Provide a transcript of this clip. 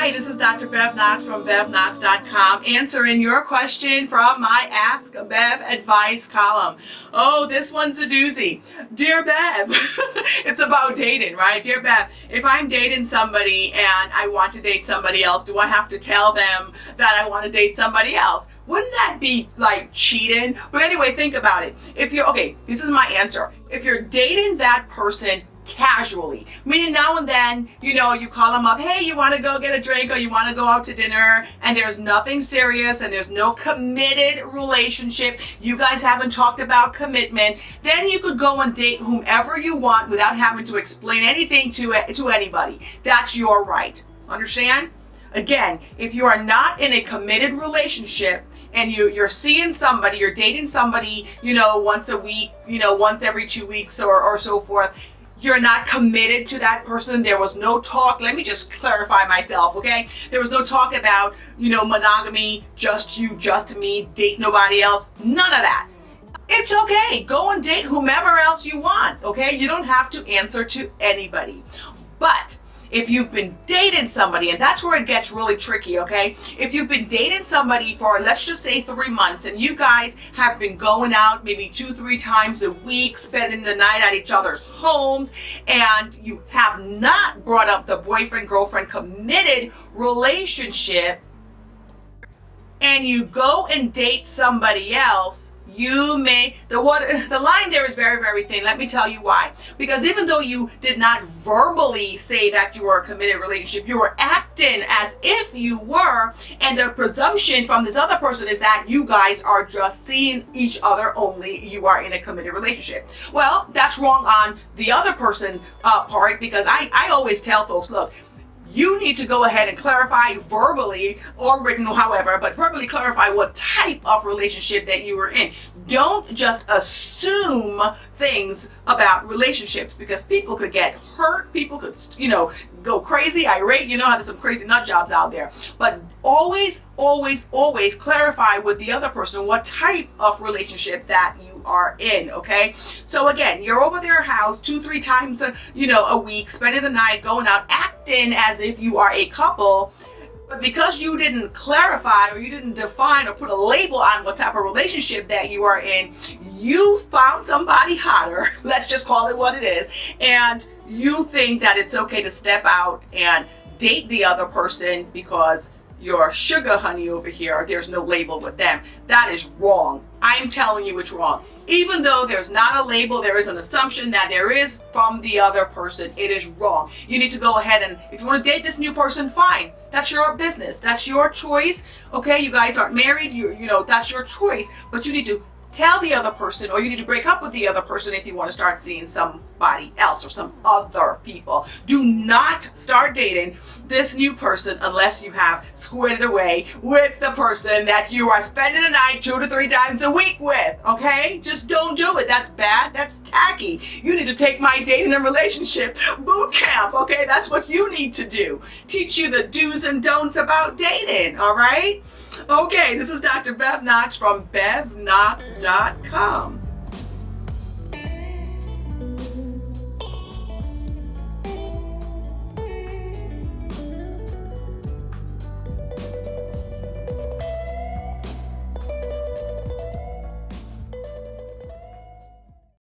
Hi, this is Dr. Bev Knox from BevKnox.com answering your question from my Ask Bev Advice column. Oh, this one's a doozy. Dear Bev, it's about dating, right? Dear Bev, if I'm dating somebody and I want to date somebody else, do I have to tell them that I want to date somebody else? Wouldn't that be like cheating? But anyway, think about it. Okay, this is my answer. If you're dating that person casually, meaning now and then, you call them up, hey, you want to go get a drink or you want to go out to dinner, and there's nothing serious and there's no committed relationship, you guys haven't talked about commitment, then you could go and date whomever you want without having to explain anything to anybody. That's your right. Understand? Again, if you are not in a committed relationship and you're seeing somebody, you're dating somebody, once a week, once every 2 weeks or so forth, you're not committed to that person. There was no talk. Let me just clarify myself, okay? There was no talk about, monogamy, just you, just me, date nobody else. None of that. It's okay. Go and date whomever else you want, okay? You don't have to answer to anybody. But if you've been dating somebody, and that's where it gets really tricky, okay? If you've been dating somebody for, let's just say 3 months, and you guys have been going out maybe 2-3 times a week, spending the night at each other's homes, and you have not brought up the boyfriend-girlfriend committed relationship, and you go and date somebody else, the line there is very, very thin. Let me tell you why. Because even though you did not verbally say that you were a committed relationship, you were acting as if you were, and the presumption from this other person is that you guys are just seeing each other, only you are in a committed relationship. Well, that's wrong on the other person part, because I always tell folks, look, you need to go ahead and clarify verbally or written, however, but verbally clarify what type of relationship that you were in. Don't just assume things about relationships, because people could get hurt, people could, go crazy, irate, how there's some crazy nut jobs out there. But always, always, always clarify with the other person what type of relationship that you are in, okay? So again, you're over their house 2-3 times a week, spending the night, going out, acting as if you are a couple. But because you didn't clarify or you didn't define or put a label on what type of relationship that you are in, you found somebody hotter, let's just call it what it is, and you think that it's okay to step out and date the other person because your sugar honey over here, there's no label with them. That is wrong. I am telling you it's wrong. Even though there's not a label, there is an assumption that there is from the other person. It is wrong. You need to go ahead and, if you want to date this new person, fine. That's your business. That's your choice. Okay, you guys aren't married. That's your choice. But you need to tell the other person, or you need to break up with the other person if you want to start seeing somebody else or some other people. Do not start dating this new person unless you have squared it away with the person that you are spending the night 2-3 times a week with, okay? Just don't do it. That's bad. That's tacky. You need to take my dating and relationship boot camp, okay? That's what you need to do. Teach you the do's and don'ts about dating, all right? Okay, this is Dr. Bev Knox from BevKnox.com.